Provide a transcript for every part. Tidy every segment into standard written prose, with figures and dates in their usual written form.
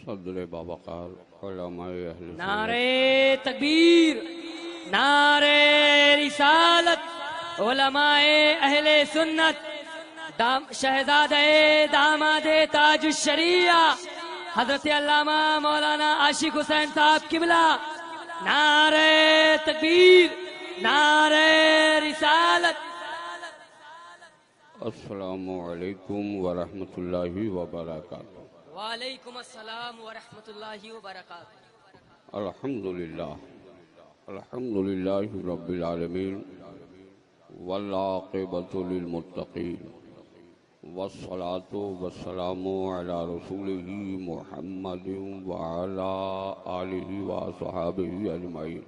صدر بابقار علماء اہل نعرے تکبیر، نعرے رسالت، علماء اہل سنت، شہزادہ داماد تاج الشریعہ حضرت علامہ مولانا عاشق حسین صاحب قبلہ، نعرے تکبیر، نعرے رسالت۔ السلام علیکم ورحمۃ اللہ وبرکاتہ۔ وعلیکم السلام ورحمۃ اللہ وبرکاتہ۔ الحمدللہ الحمدللہ رب العالمین والعاقبۃ للمتقین والصلاة والسلام علی رسولہ محمد وعلی آلہ وصحابہ اجمعین،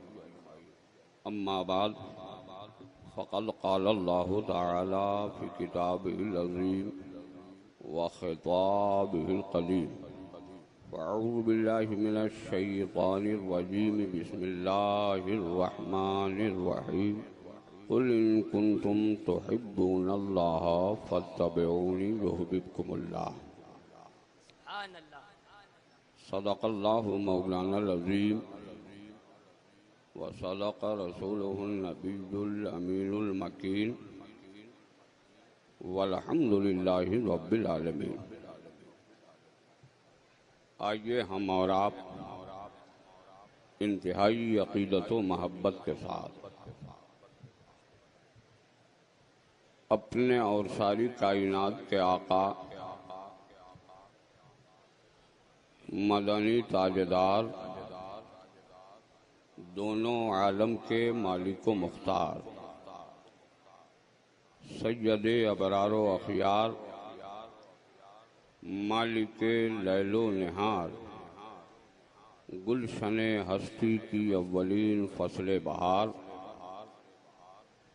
اما بعد فقد قال اللہ تعالی فی کتابہ العظیم وخطابہ القدیم، فاعوذ باللہ من الشیطان الرجیم، بسم اللہ الرحمن الرحیم، قل ان کنتم تحبون اللہ فاتبعونی یحببکم اللہ۔ سبحان اللہ۔ صدق اللہ مولانا العظیم وصدق رسولہ النبی الامین المکین، والحمد للہ رب العالمین۔ آئیے ہم اور آپ انتہائی عقیدت و محبت کے ساتھ اپنے اور ساری کائنات کے آقا مدنی تاجدار، دونوں عالم کے مالک و مختار، سید ابرار و اخیار، مالک لیل و نہار، گلشن ہستی کی اولین فصل بہار،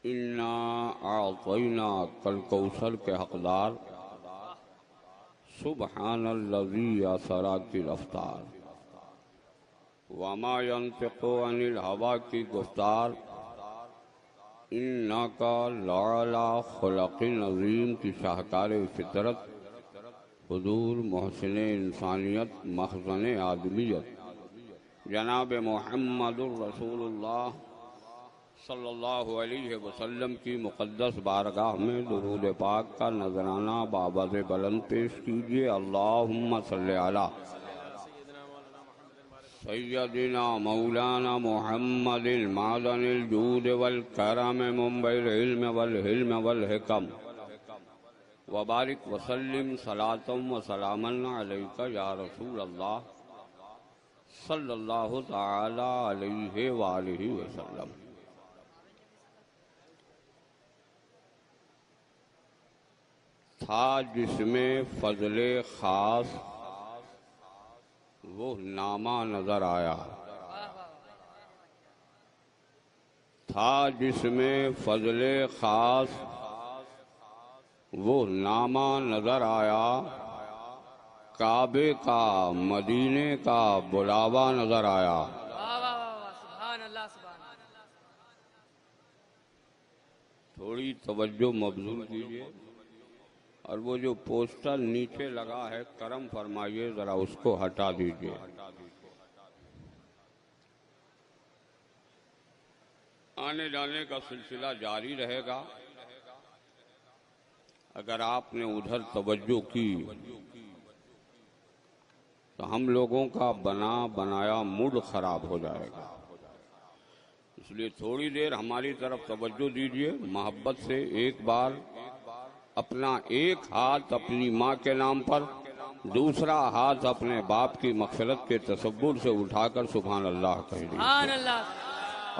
انا اعطینا کل کوثر کے حقدار، سبحان الذی اسریٰ کی رفتار، وما ينطق عن الہویٰ کی گفتار، انک لعلی خلق عظیم کی شاہکار فطرت، حضور محسن انسانیت، مخزن آدمیت، جناب محمد الرسول اللہ صلی اللہ علیہ وسلم کی مقدس بارگاہ میں درود پاک کا نذرانہ بآواز بلند پیش کیجیے۔ اللہم صلی علی سیدنا مولانا محمد المعدن الجود والکرم منبع العلم والحلم والحکم، وبارک وسلم صلاۃ و سلاما علیک یا رسول اللہ صلی اللہ تعالی علیہ وآلہ وسلم۔ تھا جس میں فضل خاص وہ نامہ نظر آیا، تھا جس میں فضل خاص وہ نامہ نظر آیا، کعبے کا مدینے کا بلاوا نظر آیا۔ سبحان اللہ، سبحان اللہ۔ تھوڑی توجہ مبذول کیجیے، اور وہ جو پوسٹر نیچے لگا ہے کرم فرمائیے ذرا اس کو ہٹا دیجیے۔ آنے جانے کا سلسلہ جاری رہے گا، اگر آپ نے ادھر توجہ کی تو ہم لوگوں کا بنا بنایا موڈ خراب ہو جائے گا، اس لیے تھوڑی دیر ہماری طرف توجہ دیجیے محبت سے۔ ایک بار اپنا ایک ہاتھ اپنی ماں کے نام پر، دوسرا ہاتھ اپنے باپ کی مغفرت کے تصور سے اٹھا کر سبحان اللہ کہہ دیجیے۔ سبحان اللہ،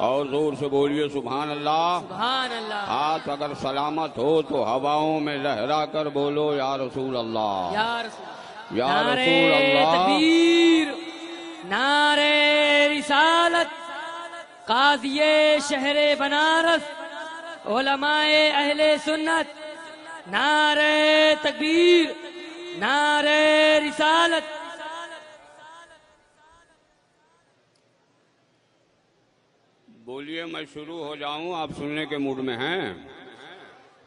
اور زور سے بولیے سبحان اللہ۔ سبحان اللہ۔ ہاتھ اگر سلامت ہو تو ہواؤں میں لہرا کر بولو یا رسول اللہ، یا رسول، یا نعرے رسول اللہ۔ تکبیر، نعرے رسالت، قاضی شہر بنارس، علماء اہل سنت، نعرے تکبیر، نعرے رسالت۔ بولیے، میں شروع ہو جاؤں، آپ سننے کے موڈ میں ہیں؟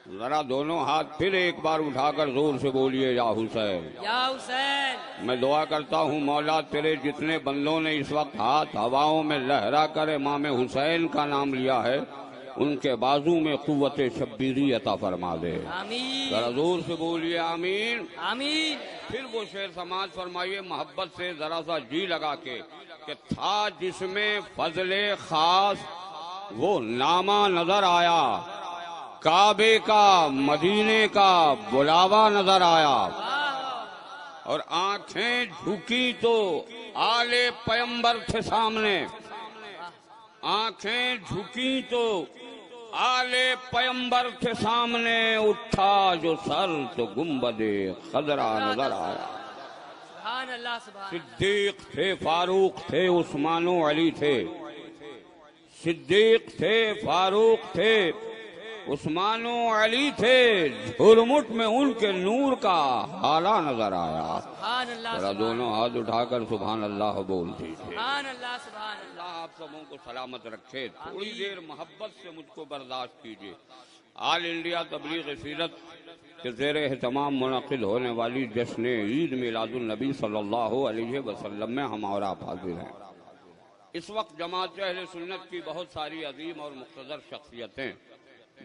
ذرا دونوں ہاتھ پھر ایک بار اٹھا کر زور سے بولیے یا حسین یا حسین. میں دعا کرتا ہوں مولا تیرے جتنے بندوں نے اس وقت ہاتھ ہواؤں میں لہرا کر امام حسین کا نام لیا ہے ان کے بازو میں قوت شبیری عطا فرما دے. آمین. ذرا زور سے بولیے آمین. آمین. پھر وہ شعر سماعت فرمائیے محبت سے ذرا سا جی لگا کے کہ تھا جس میں فضل خاص وہ نامہ نظر آیا کعبے کا مدینے کا بلاوا نظر آیا اور آنکھیں جھکی تو آل پیمبر تھے سامنے. آنکھیں جھکی تو آل پیمبر تھے سامنے اٹھا جو سر تو گنبد خضرا نظر آیا. سبحان اللہ سبحان. صدیق تھے فاروق تھے عثمان و علی تھے. صدیق تھے فاروق تھے عثمان و علی تھے. جھرمٹ میں ان کے نور کا حالہ نظر آیا. سبحان اللہ ذرا دونوں ہاتھ اٹھا کر سبحان اللہ بول دیجیے. سبحان اللہ سبحان اللہ. اللہ آپ سبوں کو سلامت رکھے. تھوڑی دیر محبت سے مجھ کو برداشت کیجیے. آل انڈیا تبلیغ سیرت کے زیر اہتمام منعقد ہونے والی جشن عید میلاد النبی صلی اللہ علیہ وسلم میں ہم اور آپ حاضر ہیں. اس وقت جماعت اہل سنت کی بہت ساری عظیم اور مقتدر شخصیتیں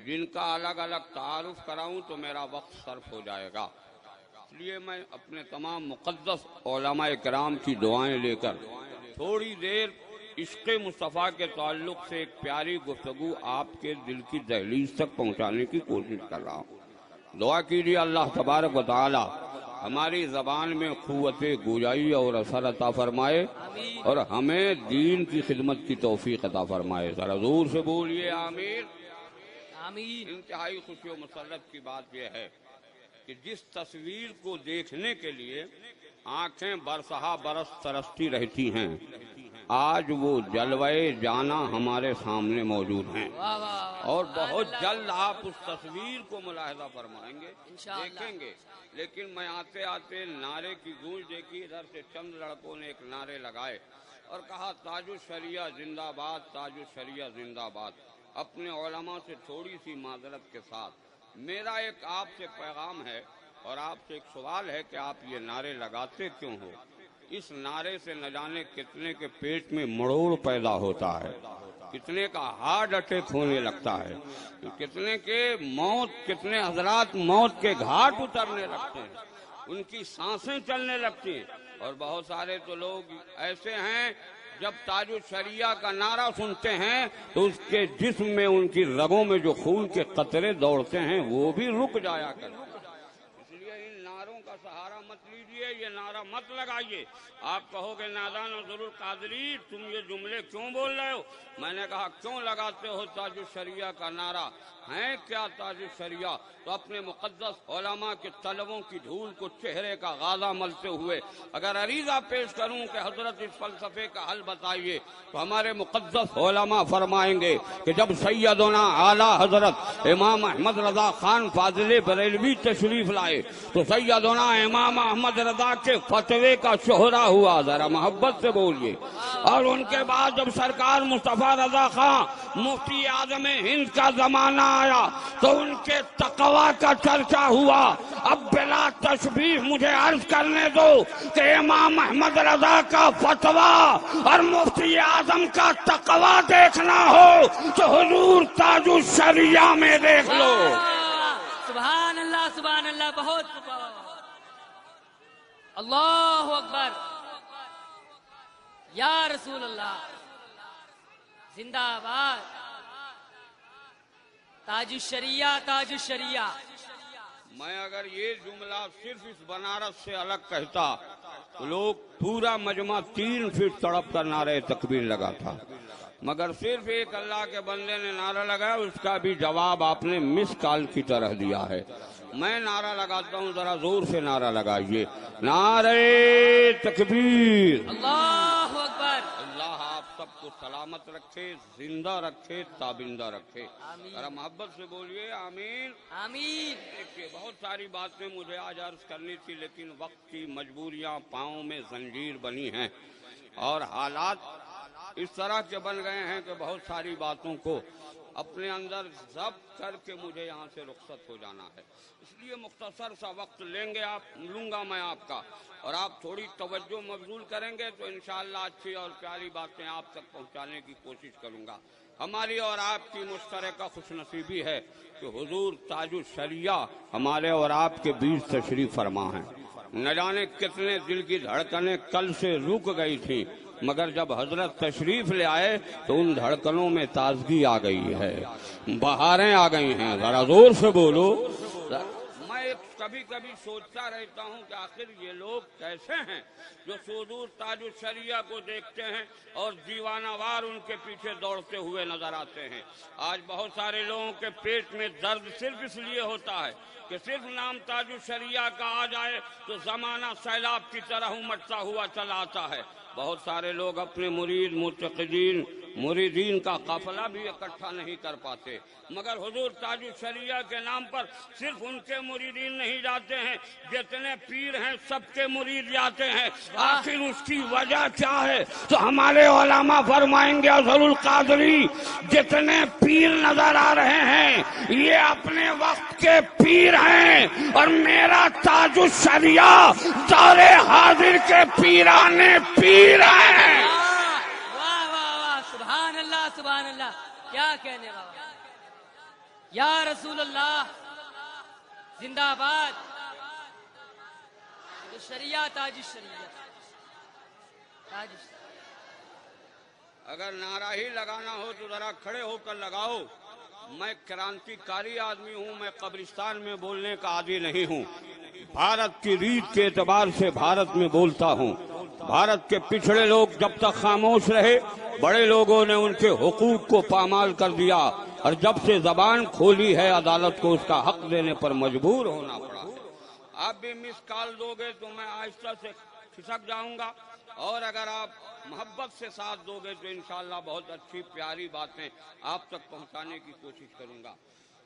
جن کا الگ الگ تعارف کراؤں تو میرا وقت صرف ہو جائے گا. اس لیے میں اپنے تمام مقدس علماء کرام کی دعائیں لے کر تھوڑی دیر عشق مصطفیٰ کے تعلق سے ایک پیاری گفتگو آپ کے دل کی دہلیز تک پہنچانے کی کوشش کر رہا ہوں. دعا کیجیے اللہ تبارک و تعالی ہماری زبان میں قوت گویائی اور اثر عطا فرمائے اور ہمیں دین کی خدمت کی توفیق عطا فرمائے. ذرا زور سے بولیے آمین. آمین. انتہائی خوشی و مسرت کی بات یہ ہے کہ جس تصویر کو دیکھنے کے لیے آنکھیں برسہا برس ترستی رہتی ہیں آج وہ جلوے جانا ہمارے سامنے موجود ہیں اور بہت جلد آپ اس تصویر کو ملاحظہ فرمائیں گے دیکھیں گے. لیکن میں آتے آتے نعرے کی گونج دیکھی. ادھر سے چند لڑکوں نے ایک نعرے لگائے اور کہا تاج الشریعہ زندہ باد تاج الشریعہ زندہ باد. اپنے علماء سے تھوڑی سی معذرت کے ساتھ میرا ایک آپ سے پیغام ہے اور آپ سے ایک سوال ہے کہ آپ یہ نعرے لگاتے کیوں ہو؟ اس نعرے سے نہ جانے کتنے کے پیٹ میں مڑوڑ پیدا ہوتا ہے, کتنے کا ہارٹ اٹیک ہونے لگتا ہے, کتنے کے کتنے حضرات موت کے گھاٹ اترنے لگتے ہیں, ان کی سانسیں چلنے لگتی ہیں. اور بہت سارے تو لوگ ایسے ہیں جب تاج الشریعہ کا نعرہ سنتے ہیں تو اس کے جسم میں ان کی رگوں میں جو خون کے قطرے دوڑتے ہیں وہ بھی رک جایا کرتے ہیں. اس لیے ان نعروں کا سہارا مت لیجیے, یہ نعرہ مت لگائیے. آپ کہو گے نادان و ضرور قادری تم یہ جملے کیوں بول رہے ہو؟ میں نے کہا کیوں لگاتے ہو تاج الشریعہ کا نعرہ؟ ہیں کیا تاج الشریعہ؟ تو اپنے مقدس علماء کے طلبوں کی دھول کو چہرے کا غازہ ملتے ہوئے اگر عریضہ پیش کروں کہ حضرت اس فلسفے کا حل بتائیے تو ہمارے مقدس علماء فرمائیں گے کہ جب سیدنا اعلیٰ حضرت امام احمد رضا خان فاضل بریلوی تشریف لائے تو سیدنا امام احمد رضا کے فتوے کا شہرہ ہوا. ذرا محبت سے بولیے. اور ان کے بعد جب سرکار مصطفیٰ رضا خان مفتی اعظم ہند کا زمانہ آیا تو ان کے تقوی کا چرچا ہوا. اب بلا تشبیہ مجھے عرض کرنے دو کہ امام احمد رضا کا فتویٰ اور مفتی اعظم کا تقوی دیکھنا ہو تو حضور تاج الشریعہ میں دیکھ لو. سبحان اللہ سبحان اللہ. بہت اللہ اکبر. یا رسول اللہ زندہ باد. تاج الشریعہ تاج الشریعہ. میں اگر یہ جملہ صرف اس بنارس سے الگ کہتا تو لوگ پورا مجمع 3 فٹ تڑپ کر نعرہ تکبیر لگا تھا, مگر صرف ایک اللہ کے بندے نے نعرہ لگایا, اس کا بھی جواب آپ نے مس کال کی طرح دیا ہے. میں نعرہ لگاتا ہوں, ذرا زور سے نعرہ لگائیے. نعرہ تکبیر. اللہ اکبر. اللہ آپ سب کو سلامت رکھے, زندہ رکھے, تابندہ رکھے. ذرا محبت سے بولیے آمین. آمین. دیکھیے بہت ساری باتیں مجھے آج عرض کرنی تھی لیکن وقت کی مجبوریاں پاؤں میں زنجیر بنی ہیں اور حالات اس طرح کے بن گئے ہیں کہ بہت ساری باتوں کو اپنے اندر ضبط کر کے مجھے یہاں سے رخصت ہو جانا ہے. اس لیے مختصر سا وقت لوں گا میں آپ کا، اور آپ تھوڑی توجہ مبذول کریں گے تو انشاءاللہ اچھی اور پیاری باتیں آپ تک پہنچانے کی کوشش کروں گا. ہماری اور آپ کی مشترکہ خوش نصیبی ہے کہ حضور تاج الشریعہ ہمارے اور آپ کے بیچ تشریف فرما ہیں. نہ جانے کتنے دل کی دھڑکنیں کل سے رک گئی تھیں، مگر جب حضرت تشریف لے آئے تو ان دھڑکنوں میں تازگی آ گئی ہے، بہاریں آ گئی ہیں. ذرا زور سے بولو. میں کبھی کبھی سوچتا رہتا ہوں کہ آخر یہ لوگ کیسے ہیں جو حضور تاج الشریعہ کو دیکھتے ہیں اور دیوانہ وار ان کے پیچھے دوڑتے ہوئے نظر آتے ہیں. آج بہت سارے لوگوں کے پیٹ میں درد صرف اس لیے ہوتا ہے کہ صرف نام تاج الشریعہ کا آ جائے تو زمانہ سیلاب کی طرح امٹتا ہوا چلا آتا ہے. بہت سارے لوگ اپنے مریدین کا قافلہ بھی اکٹھا نہیں کر پاتے، مگر حضور تاج الشریعہ کے نام پر صرف ان کے مریدین نہیں جاتے ہیں، جتنے پیر ہیں سب کے مرید جاتے ہیں. آخر اس کی وجہ کیا ہے؟ تو ہمارے علماء فرمائیں گے اظہر القادری جتنے پیر نظر آ رہے ہیں یہ اپنے وقت کے پیر ہیں، اور میرا تاج الشریعہ دور حاضر کے پیرانے پیر ہیں. واہ واہ واہ، سبحان اللہ سبحان اللہ، کیا کہنے بابا. یا رسول اللہ زندہ آباد. شریعہ تاج الشریعہ تاج الشریعہ. اگر نعرہ ہی لگانا ہو تو ذرا کھڑے ہو کر لگاؤ. میں کرانتی کاری آدمی ہوں، میں قبرستان میں بولنے کا عادی نہیں ہوں. بھارت کی ریت کے اعتبار سے بھارت میں بولتا ہوں. بھارت کے پچھڑے لوگ جب تک خاموش رہے بڑے لوگوں نے ان کے حقوق کو پامال کر دیا، اور جب سے زبان کھولی ہے عدالت کو اس کا حق دینے پر مجبور ہونا پڑا. آپ بھی مس کال دو گے تو میں آہستہ سے کھسک جاؤں گا، اور اگر آپ محبت سے ساتھ دو گے تو انشاءاللہ بہت اچھی پیاری باتیں آپ تک پہنچانے کی کوشش کروں گا.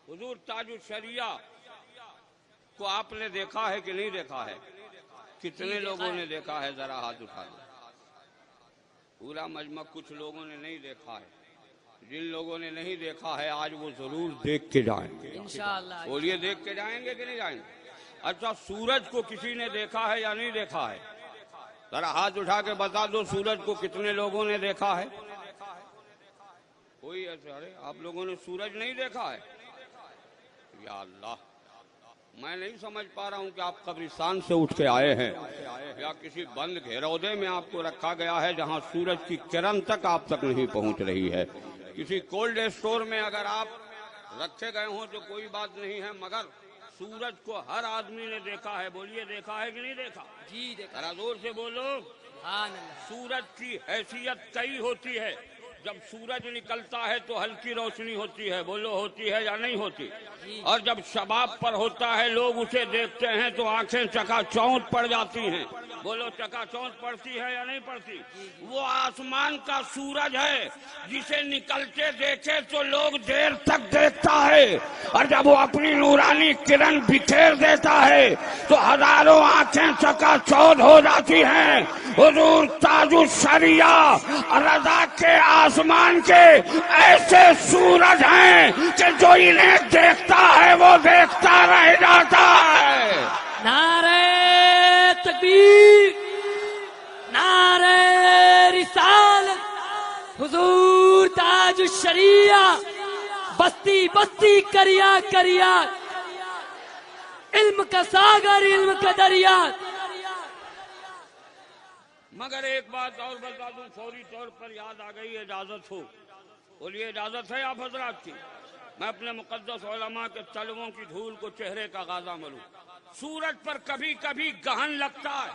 حضور تاج الشریعہ کو آپ نے دیکھا ہے کہ نہیں دیکھا ہے؟ کتنے لوگوں نے دیکھا ہے؟ ذرا ہاتھ اٹھا دو. پورا مجمع. کچھ لوگوں نے نہیں دیکھا ہے. جن لوگوں نے نہیں دیکھا ہے آج وہ ضرور دیکھ کے جائیں گے انشاءاللہ. بولیے دیکھ کے جائیں گے کہ نہیں جائیں گے؟ اچھا، سورج کو کسی نے دیکھا ہے یا نہیں دیکھا ہے؟ ذرا ہاتھ اٹھا کے بتا دو سورج کو کتنے لوگوں نے دیکھا ہے؟ کوئی ایسے؟ ارے آپ لوگوں نے سورج نہیں دیکھا ہے؟ یا اللہ، میں نہیں سمجھ پا رہا ہوں کہ آپ قبرستان سے اٹھ کے آئے ہیں یا کسی بند گھیرودے میں آپ کو رکھا گیا ہے جہاں سورج کی کرن تک آپ تک نہیں پہنچ رہی ہے. کسی کولڈ اسٹور میں اگر آپ رکھے گئے ہوں تو کوئی بات نہیں ہے، مگر سورج کو ہر آدمی نے دیکھا ہے. بولیے دیکھا ہے کہ نہیں دیکھا؟ جی دیکھا. ذرا زور سے بولو. سبحان اللہ. سورج کی حیثیت کئی ہوتی ہے. جب سورج نکلتا ہے تو ہلکی روشنی ہوتی ہے. بولو ہوتی ہے یا نہیں ہوتی؟ اور جب شباب پر ہوتا ہے لوگ اسے دیکھتے ہیں تو آنکھیں چکا چوند پڑ جاتی ہیں. بولو چکا چوند پڑتی ہے یا نہیں پڑتی؟ وہ آسمان کا سورج ہے جسے نکلتے دیکھے تو لوگ دیر تک دیکھتا ہے، اور جب وہ اپنی نورانی کرن بکھیر دیتا ہے تو ہزاروں آنکھیں چکا چوند ہو جاتی ہیں. حضور تاج الشریعہ رضا کے آسمان کے ایسے سورج ہیں کہ جو انہیں دیکھتا ہے وہ دیکھتا رہ جاتا ہے. نعرہ تکبیر، نعرہ رسالت. حضور تاج الشریعہ بستی بستی کریا کریا، علم کا ساگر علم کا دریا. مگر ایک بات اور بتا دوں، فوری طور پر یاد آ گئی. اجازت ہو؟ بولیے اجازت ہے آپ حضرات کی؟ میں اپنے مقدس علماء کے تلووں کی دھول کو چہرے کا غازہ ملوں. سورج پر کبھی کبھی گہن لگتا ہے.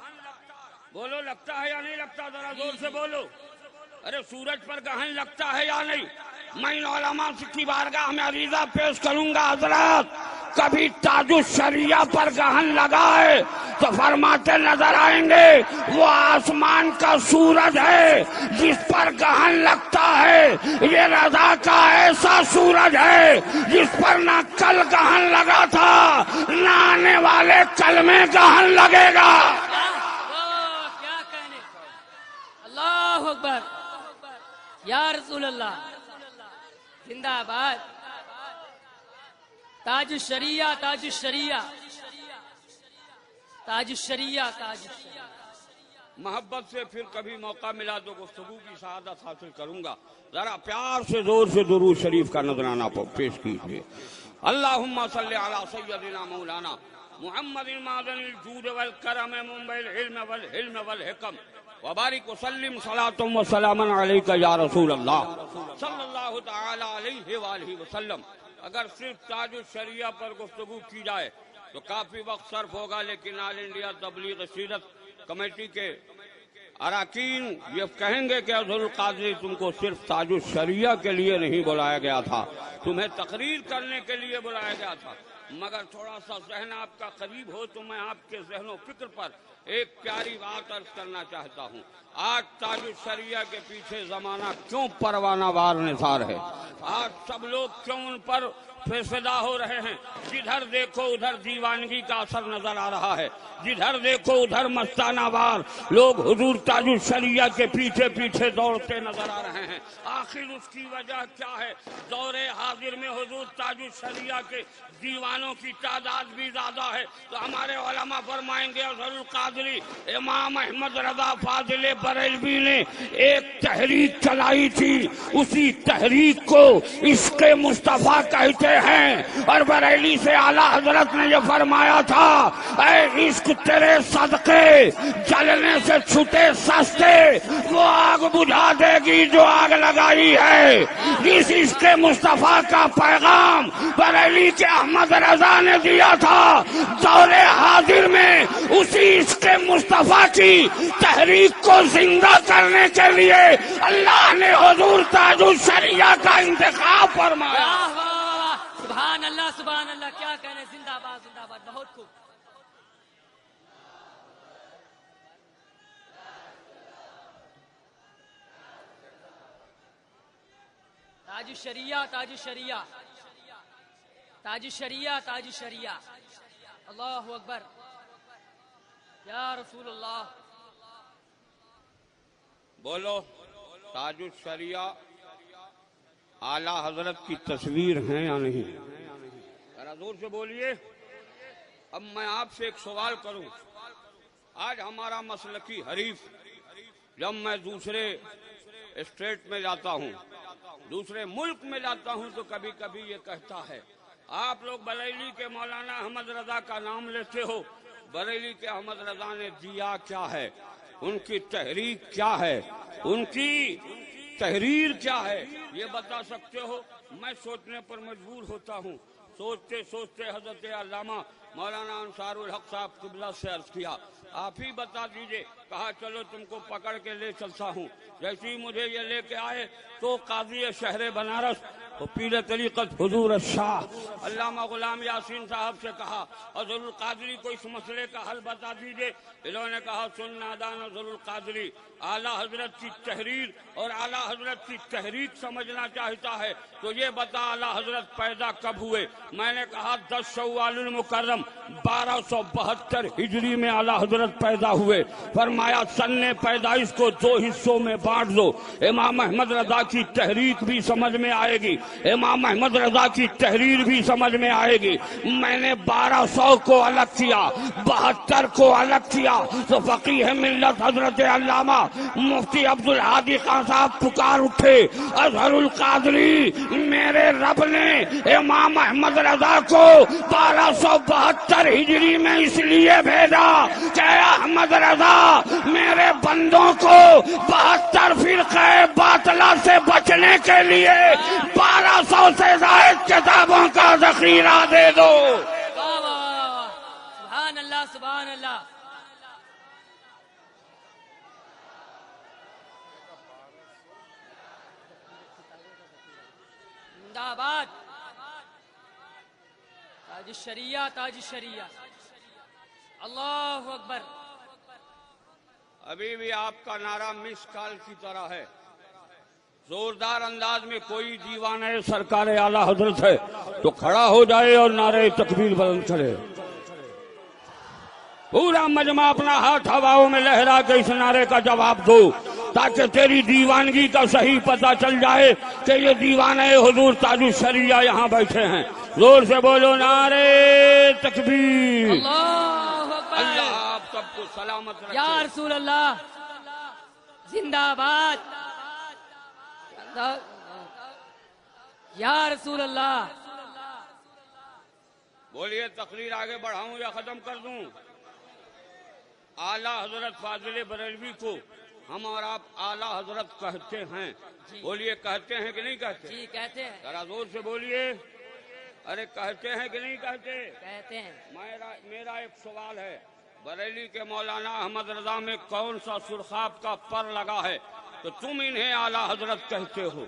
بولو لگتا ہے یا نہیں لگتا؟ ذرا زور سے بولو. ارے سورج پر گہن لگتا ہے یا نہیں؟ میں ان علماء کی بارگاہ میں عریضہ پیش کروں گا، حضرات کبھی تاج الشریعہ پر گہن لگا ہے تو فرماتے نظر آئیں گے وہ آسمان کا سورج ہے جس پر گہن لگتا ہے. یہ رضا کا ایسا سورج ہے جس پر نہ کل گہن لگا تھا نہ آنے والے کل میں گہن لگے گا. کیا کہنے. اللہ اکبر. یا رسول اللہ. زندہ باد تاج الشریعہ تاج الشریعہ تاج الشریعہ تاج الشریعہ. محبت سے پھر کبھی موقع ملا تو گفتگو کی سعادت حاصل کروں گا. ذرا پیار سے زور سے درود شریف کا نذرانہ پیش کیجیے. اللہم صلی علی سیدنا مولانا محمد معدن الجود والکرم منبع العلم والحلم والحکم وبارک وسلم صلاۃ و سلاما علیک یا رسول اللہ صلی اللہ تعالی علیہ وآلہ وسلم. اگر صرف تاج الشریعہ پر گفتگو کی جائے تو کافی وقت صرف ہوگا، لیکن آل انڈیا تبلیغ سیرت کمیٹی کے اراکین یہ کہیں گے کہ افضل القادری تم کو صرف تاج الشریعہ کے لیے نہیں بلایا گیا تھا، تمہیں تقریر کرنے کے لیے بلایا گیا تھا. مگر تھوڑا سا ذہن آپ کا قریب ہو تو میں آپ کے ذہن و فکر پر ایک پیاری بات عرض کرنا چاہتا ہوں. آج تاج الشریعہ کے پیچھے زمانہ کیوں پروانہ وار نثار ہے؟ آج سب لوگ کیوں ان پر فیصدہ ہو رہے ہیں؟ جدھر دیکھو ادھر دیوانگی کا اثر نظر آ رہا ہے، جدھر دیکھو ادھر مستانہ وار لوگ حضور تاج الشریعہ کے پیچھے پیچھے دوڑتے نظر آ رہے ہیں. آخر اس کی وجہ کیا ہے؟ دور حاضر میں حضور تاج الشریعہ کے دیوانوں کی تعداد بھی زیادہ ہے. تو ہمارے علماء فرمائیں گے افضل القادری امام احمد رضا فاضل بریلوی نے ایک تحریک چلائی تھی، اسی تحریک کو عشق مصطفیٰ کہتے ہیں، اور بریلی سے اعلیٰ حضرت نے یہ فرمایا تھا اے عشق تیرے صدقے جلنے سے چھٹے سستے، وہ آگ بجھا دے گی جو آگ لگائی ہے. اس عشق مصطفیٰ کا پیغام بریلی کے احمد رضا نے دیا تھا. دور حاضر میں اسی عشق مصطفیٰ کی تحریک کو زندہ کرنے کے لیے اللہ نے حضور تاج الشریعہ کا انتخاب فرمایا. سبحان اللہ سبحان اللہ، کیا کہنے. زندہ باد زندہ باد، بہت خوب. تاج الشریعہ تاج الشریعہ تاج الشریعہ تاج الشریعہ. اللہ اکبر یا رسول اللہ. بولو تاج الشریعہ اعلیٰ حضرت کی تصویر ہیں یا نہیں؟ ذرا زور سے بولیے. اب میں آپ سے ایک سوال کروں. آج ہمارا مسلکی حریف جب میں دوسرے اسٹیٹ میں جاتا ہوں، دوسرے ملک میں جاتا ہوں، تو کبھی کبھی یہ کہتا ہے آپ لوگ بریلی کے مولانا احمد رضا کا نام لیتے ہو، بریلی کے احمد رضا نے دیا کیا ہے؟ ان کی تحریک کیا ہے؟ ان کی تحریر کیا ہے؟ یہ بتا سکتے ہو؟ میں سوچنے پر مجبور ہوتا ہوں. سوچتے سوچتے حضرت علامہ مولانا انصار الحق صاحب قبلہ سے عرض کیا آپ ہی بتا دیجئے. کہا چلو تم کو پکڑ کے لے چلتا ہوں. جیسے ہی مجھے یہ لے کے آئے تو قاضی شہر بنارس تو پیر طریقت حضور الشاہ علامہ غلام یاسین صاحب سے کہا حضور القادری کو اس مسئلے کا حل بتا دیجئے. انہوں نے کہا سن نادان حضور القادری اعلیٰ حضرت کی تحریر اور اعلیٰ حضرت کی تحریک سمجھنا چاہتا ہے تو یہ بتا اعلیٰ حضرت پیدا کب ہوئے؟ میں نے کہا 10 شوال المکرم 1272 ہجری میں اعلیٰ حضرت پیدا ہوئے. فرمایا سن پیدائش کو 2 حصوں میں بانٹ دو. امام احمد رضا کی تحریک بھی سمجھ میں آئے گی، امام احمد رضا کی تحریر بھی سمجھ میں آئے گی. میں نے 1200 کو الگ کیا، 72 کو الگ کیا. تو فقیہ ملت حضرت علامہ مفتی عبدالہادی خان صاحب پکار اٹھے اظہر القادری میرے رب نے امام احمد رضا کو 1272 ہجری میں اس لیے بھیجا کہ احمد رضا میرے بندوں کو 72 فرقہ باطلہ سے بچنے کے لیے 1200 سے زائد کتابوں کا ذخیرہ دے دو. سبحان اللہ سبحان اللہ. زندہ آباد تاج الشریعہ تاج الشریعہ. اللہ اکبر. ابھی بھی آپ کا نعرہ مس کال کی طرح ہے. زوردار انداز میں کوئی دیوانہ سرکار اعلیٰ حضرت ہے تو کھڑا ہو جائے اور نعرہ تکبیر بلند کرے. پورا مجمع اپنا ہاتھ ہواؤں میں لہرا کے اس نعرے کا جواب دو. تاکہ تیری دیوانگی کا صحیح پتہ چل جائے کہ یہ دیوانہ حضور تاج الشریعہ یہاں بیٹھے ہیں. زور سے بولو نعرہ تکبیر. اللہ اکبر. اللہ آپ سب کو سلامت رکھے. یا رسول اللہ زندہ باد. یا رسول اللہ. بولیے تقریر آگے بڑھاؤں یا ختم کر دوں؟ اعلیٰ حضرت فاضل بریلوی کو ہم اور آپ اعلیٰ حضرت کہتے ہیں. بولیے کہتے ہیں کہ نہیں کہتے؟ جی کہتے ہیں. ذرا زور سے بولیے. ارے کہتے ہیں کہ نہیں کہتے؟ کہتے ہیں. میرا ایک سوال ہے، بریلی کے مولانا احمد رضا میں کون سا سرخاب کا پر لگا ہے تو تم انہیں اعلیٰ حضرت کہتے ہو؟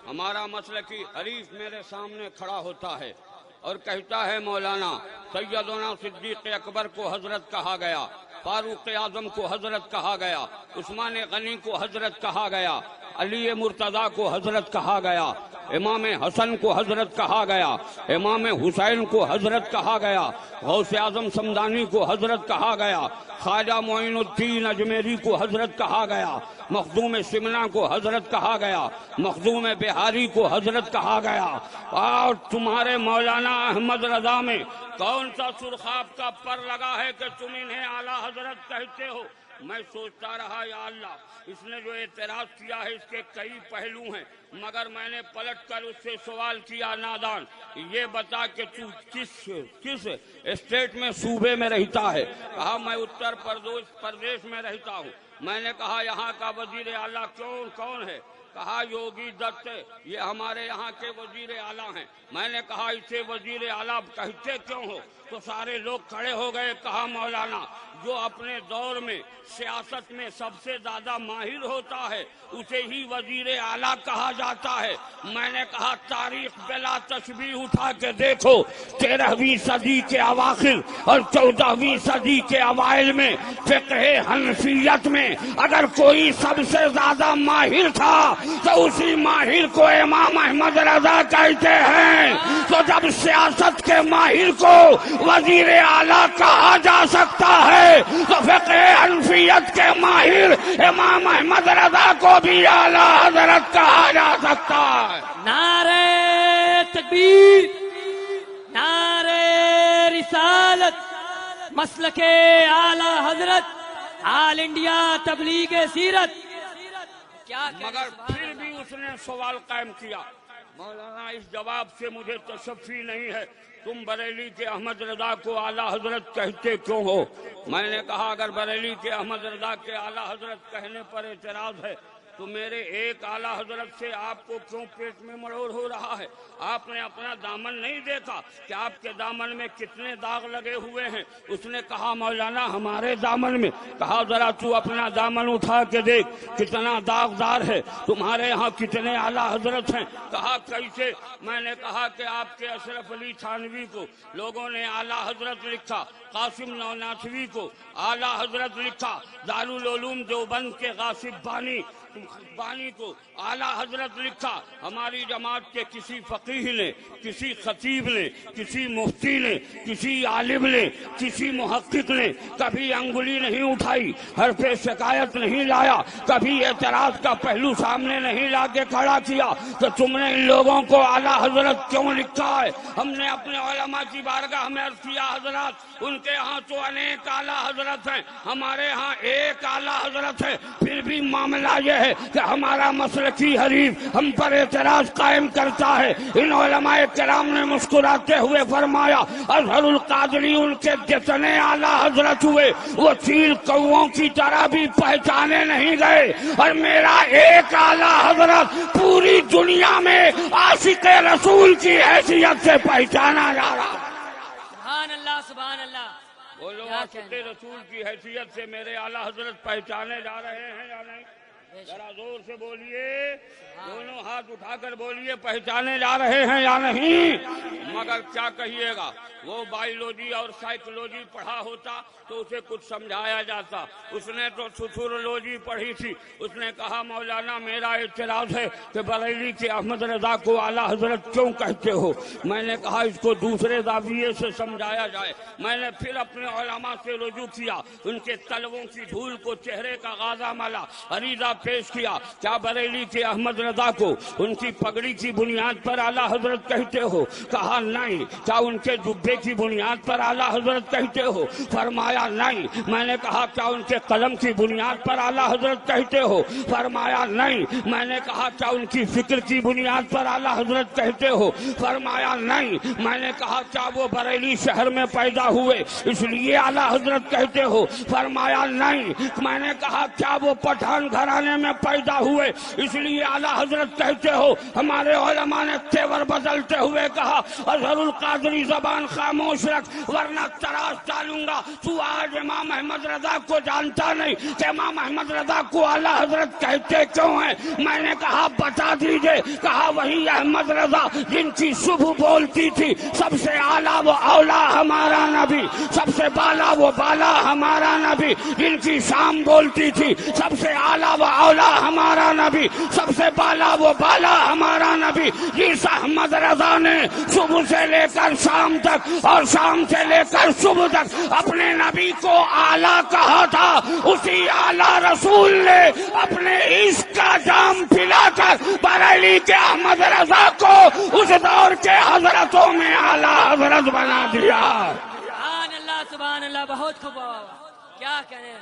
ہمارا مسلکی حریف میرے سامنے کھڑا ہوتا ہے اور کہتا ہے مولانا سیدنا صدیق اکبر کو حضرت کہا گیا، فاروق اعظم کو حضرت کہا گیا، عثمان غنی کو حضرت کہا گیا، علی مرتضیٰ کو حضرت کہا گیا، امام حسن کو حضرت کہا گیا، امام حسین کو حضرت کہا گیا، غوث اعظم سمدانی کو حضرت کہا گیا، خواجہ معین الدین اجمیری کو حضرت کہا گیا، مخدوم سمنا کو حضرت کہا گیا، مخدوم بہاری کو حضرت کہا گیا. اور تمہارے مولانا احمد رضا میں کون سا سرخاب کا پر لگا ہے کہ تم انہیں اعلیٰ حضرت کہتے ہو؟ میں سوچتا رہا یا اللہ اس نے جو اعتراض کیا ہے اس کے کئی پہلو ہیں، مگر میں نے پلٹ کر اس سے سوال کیا نادان یہ بتا کہ تو کس اسٹیٹ میں صوبے میں رہتا ہے؟ کہا میں اتر پردیش میں رہتا ہوں. میں نے کہا یہاں کا وزیر اعلیٰ کون ہے؟ کہا یوگی دت یہ ہمارے یہاں کے وزیر اعلیٰ ہیں. میں نے کہا اسے وزیر اعلیٰ کہتے کیوں ہو؟ تو سارے لوگ کھڑے ہو گئے. کہا مولانا جو اپنے دور میں سیاست میں سب سے زیادہ ماہر ہوتا ہے اسے ہی وزیر اعلیٰ کہا جاتا ہے. میں نے کہا تاریخ بلا تشبیہ اٹھا کے دیکھو 13ویں صدی کے اواخر اور 14ویں صدی کے اوائل میں فقہ حنفیت میں اگر کوئی سب سے زیادہ ماہر تھا تو اسی ماہر کو امام احمد رضا کہتے ہیں. تو جب سیاست کے ماہر کو وزیر اعلیٰ کہا جا سکتا ہے تو فقہ حنفیت کے ماہر امام احمد رضا کو بھی اعلیٰ حضرت کہا جا سکتا ہے. نعرہ تکبیر، نعرہ رسالت، مسلک اعلیٰ حضرت، آل انڈیا تبلیغ سیرت. مگر پھر بھی اس نے سوال قائم کیا. مولانا اس جواب سے مجھے تشفی نہیں ہے، تم بریلی کے احمد رضا کو اعلیٰ حضرت کہتے کیوں ہو؟ میں نے کہا اگر بریلی کے احمد رضا کے اعلیٰ حضرت کہنے پر اعتراض ہے تو میرے ایک اعلیٰ حضرت سے آپ کو کیوں پیٹ میں مروڑ ہو رہا ہے؟ آپ نے اپنا دامن نہیں دیکھا کہ آپ کے دامن میں کتنے داغ لگے ہوئے ہیں؟ اس نے کہا مولانا ہمارے دامن میں. کہا ذرا تو اپنا دامن اٹھا کے دیکھ کتنا داغدار ہے. تمہارے یہاں کتنے اعلیٰ حضرت ہیں؟ کہا کیسے؟ میں نے کہا کہ آپ کے اشرف علی تھانوی کو لوگوں نے اعلیٰ حضرت لکھا، قاسم نوناتوی کو اعلیٰ حضرت لکھا، دارالعلوم دیوبند کے غاصب بانی کو اعلیٰ حضرت لکھا. ہماری جماعت کے کسی فقیہ نے، کسی خطیب نے، کسی مفتی نے، کسی عالم نے، کسی محقق نے کبھی انگلی نہیں اٹھائی، ہر پہ شکایت نہیں لایا، کبھی اعتراض کا پہلو سامنے نہیں لا کے کھڑا کیا کہ تم نے ان لوگوں کو اعلیٰ حضرت کیوں لکھا ہے. ہم نے اپنے علماء کی بارگاہ میں عرض کیا حضرات ان کے ہاں تو انیک اعلیٰ حضرت ہیں، ہمارے ہاں ایک اعلیٰ حضرت ہے. پھر بھی معاملہ یہ ہے کہ ہمارا مسلکی حریف ہم پر اعتراض قائم کرتا ہے. ان علماء کرام نے مسکراتے ہوئے فرمایا اظہر القادری ان کے جتنے اعلیٰ حضرت ہوئے وہ چیل کووں کی طرح بھی پہچانے نہیں گئے، اور میرا ایک اعلیٰ حضرت پوری دنیا میں عاشق رسول کی حیثیت سے پہچانا جا رہا ہے. سبحان اللہ، سبحان اللہ. وہ لوگ عاشق رسول کی حیثیت سے میرے اعلیٰ حضرت پہچانے جا رہے ہیں یا نہیں؟ ذرا زور سے بولیے، دونوں ہاتھ اٹھا کر بولیے پہچانے جا رہے ہیں یا نہیں؟ مگر کیا کہیے گا، وہ بایولوجی اور سائیکولوجی پڑھا ہوتا تو اسے کچھ سمجھایا جاتا. اس نے تو سوسیولوجی پڑھی تھی. اس نے کہا مولانا میرا اعتراض ہے کہ بریلی کے احمد رضا کو اعلیٰ حضرت کیوں کہتے ہو؟ میں نے کہا اس کو دوسرے زاویے سے سمجھایا جائے. میں نے پھر اپنے علماء سے رجوع کیا، ان کے طلبوں کی دھول کو چہرے کا غازہ ملا، عریضہ پیش کیا، کیا بریلی کے احمد رضا کو ان کی پگڑی کی بنیاد پر اعلیٰ حضرت کہتے ہو؟ کہا نہیں۔ کیا ان کے جبے کی بنیاد پر اعلیٰ حضرت کہتے ہو؟ فرمایا نہیں۔ میں نے کہا کیا ان کے قلم کی بنیاد پر اعلیٰ حضرت کہتے ہو؟ فرمایا نہیں۔ میں نے کہا کیا ان کی فکر کی بنیاد پر اعلیٰ حضرت کہتے ہو؟ فرمایا نہیں۔ میں نے کہا کیا وہ بریلی شہر میں پیدا ہوئے اس لیے اعلیٰ حضرت کہتے ہو؟ فرمایا نہیں۔ میں نے کہا کیا وہ پٹھان گھرانے میں پیدا ہوئے اس لیے اعلیٰ حضرت کہتے ہو؟ ہمارے علماء نے تیور بدلتے ہوئے کہا اظہر القادری زبان خاموش رکھ ورنہ تراش ڈالوں گا۔ تو آج امام احمد رضا کو جانتا نہیں کہ امام احمد رضا کو اعلیٰ حضرت کہتے کیوں ہیں؟ میں نے کہا بتا دیجئے۔ کہا وہی احمد رضا جن کی صبح بولتی تھی سب سے اعلیٰ وہ اولا ہمارا نبی، سب سے بالا وہ بالا ہمارا نبی، جن کی شام بولتی تھی سب سے اعلیٰ وہ اولا ہمارا نبی، سب سے بالا وہ بالا ہمارا نبی، جس احمد رضا نے صبح سے لے کر شام تک اور شام سے لے کر صبح تک اپنے نبی کو اعلیٰ کہا تھا، اسی اعلیٰ رسول نے اپنے عشق کا جام پلا کر بریلی کے احمد رضا کو اس دور کے حضرتوں میں اعلیٰ حضرت بنا دیا۔ سبحان اللہ سبحان اللہ، بہت خوب، کیا کہنے۔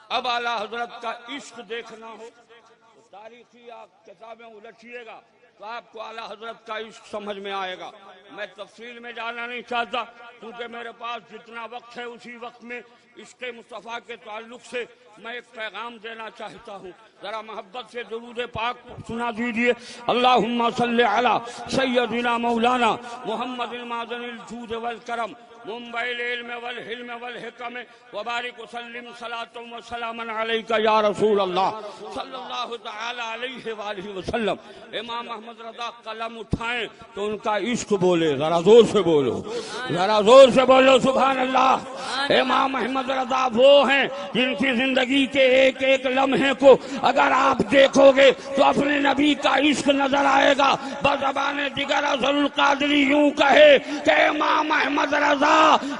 اب اعلیٰ حضرت کا عشق دیکھنا ہو تو تاریخی کتابیں الٹیے گا تو آپ کو اعلیٰ حضرت کا عشق سمجھ میں آئے گا۔ میں تفصیل میں جانا نہیں چاہتا کیونکہ میرے پاس جتنا وقت ہے اسی وقت میں عشق مصطفیٰ کے تعلق سے میں ایک پیغام دینا چاہتا ہوں۔ ذرا محبت سے درود پاک سنا دیجیے۔ اللہم صلی علی سیدنا مولانا محمد المعدن الجود والکرم منبع العلم والحلم والحکم وبارک وسلم صلاۃ و سلاما علیک یا رسول اللہ صلی اللہ تعالی علیہ وآلہ وسلم۔ امام احمد رضا قلم اٹھائیں تو ان کا عشق بولے، ذرا زور سے بولو، ذرا زور سے بولو سبحان اللہ۔ امام احمد رضا وہ ہیں جن کی زندگی کے ایک ایک لمحے کو اگر آپ دیکھو گے تو اپنے نبی کا عشق نظر آئے گا۔ بزبان دیگر اظہر القادری یوں کہے کہ امام احمد رضا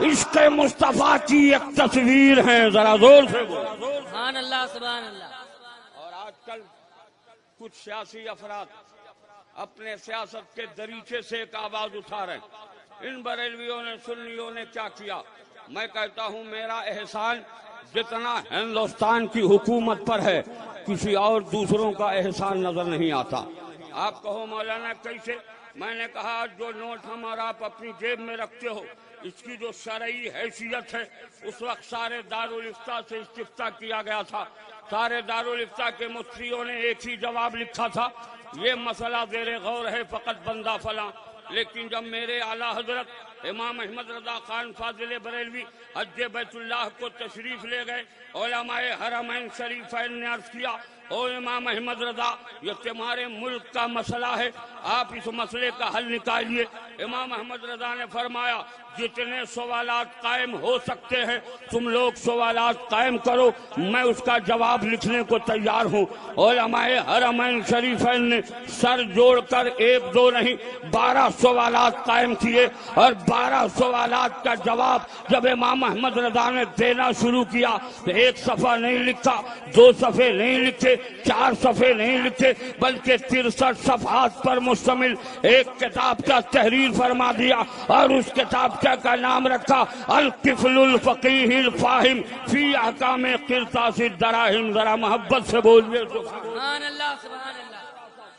عشق مصطفیٰ کی ایک تصویر ہے، ذرا زور سے بولو سبحان اللہ سبحان اللہ۔ اور آج کل کچھ سیاسی افراد اپنے سیاست کے دریچے سے ایک آواز اٹھا رہے ہیں۔ ان بریلویوں نے سنیوں نے کیا کیا؟ میں کہتا ہوں میرا احسان جتنا ہندوستان کی حکومت پر ہے کسی اور دوسروں کا احسان نظر نہیں آتا۔ آپ کہو مولانا کیسے؟ میں نے کہا جو نوٹ ہمارا آپ اپنی جیب میں رکھتے ہو اس کی جو شرعی حیثیت ہے اس وقت سارے دارالفتہ سے استفتاء کیا گیا تھا، سارے دارالفتہ کے مفتیوں نے ایک ہی جواب لکھا تھا، یہ مسئلہ زیر غور ہے فقط بندہ فلاں۔ لیکن جب میرے اعلیٰ حضرت امام احمد رضا خان فاضل بریلوی حج بیت اللہ کو تشریف لے گئے، علماء حرمین شریفین نے عرض کیا او امام احمد رضا یہ تمہارے ملک کا مسئلہ ہے، آپ اس مسئلے کا حل نکالیے۔ امام احمد رضا نے فرمایا جتنے سوالات قائم ہو سکتے ہیں تم لوگ سوالات قائم کرو، میں اس کا جواب لکھنے کو تیار ہوں۔ علماء حرمین شریفین نے سر جوڑ کر ایک دو نہیں 12 سوالات قائم کیے، اور 12 سوالات کا جواب جب امام احمد رضا نے دینا شروع کیا تو ایک صفحہ نہیں لکھا، 2 صفحے نہیں لکھے، 4 صفحے نہیں لکھے، بلکہ 63 صفحات پر مشتمل ایک کتاب کا تحریر فرما دیا، اور اس کتاب کا نام رکھا القفل الفقیہ الفاہم فی احکام قرطاس الدراہم۔ ذرا محبت سے بولیے سبحان اللہ سبحان اللہ۔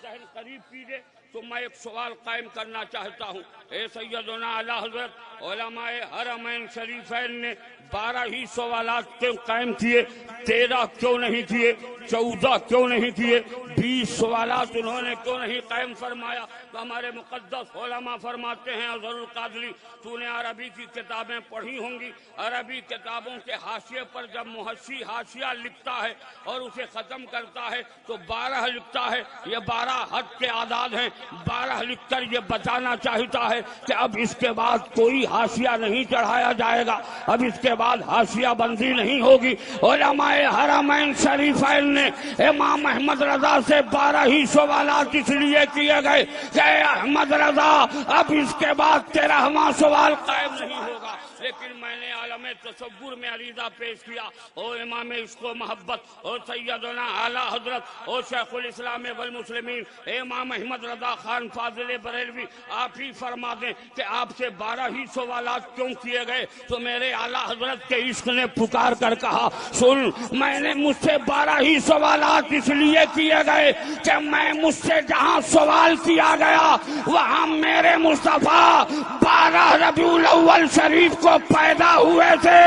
ذہن قریب کیجئے تو میں ایک سوال قائم کرنا چاہتا ہوں۔ اے سیدنا اعلیٰ حضرت علماء حرمین شریفین نے 12 ہی سوالات کیوں قائم کیے؟ 13 کیوں نہیں کیے؟ 14 کیوں نہیں کیے؟ 20 سوالات انہوں نے کیوں نہیں قائم فرمایا؟ تو ہمارے مقدس علماء فرماتے ہیں اظہر القادری تو نے عربی کی کتابیں پڑھی ہوں گی، عربی کتابوں کے حاشیے پر جب محشی حاشیہ لکھتا ہے اور اسے ختم کرتا ہے تو 12 لکھتا ہے، یہ 12 حد کے اعداد ہیں، 12 لکھ کر یہ بتانا چاہتا ہے کہ اب اس کے بعد کوئی حاشیہ نہیں چڑھایا جائے گا، اب اس کے بعد حاشیہ بندی نہیں ہوگی۔ علماء حرمین شریفین نے امام احمد رضا سے 12 ہی سوالات اس لیے کیے گئے کہ احمد رضا اب اس کے بعد 13واں سوال قائم نہیں ہوگا۔ لیکن میں نے عالم تصور میں عریضہ پیش کیا، او امام عشق و محبت، او سیدنا اعلیٰ حضرت، او شیخ الاسلام والمسلمین امام احمد رضا خان فاضل بریلوی، آپ ہی فرما دیں کہ آپ سے 12 ہی سوالات کیوں کیے گئے؟ تو میرے اعلیٰ حضرت کے عشق نے پکار کر کہا، سن، میں نے مجھ سے 12 ہی سوالات اس لیے کیے گئے کہ میں مجھ سے جہاں سوال کیا گیا وہاں میرے مصطفیٰ 12 ربیع الاول شریف کو پیدا ہوئے تھے،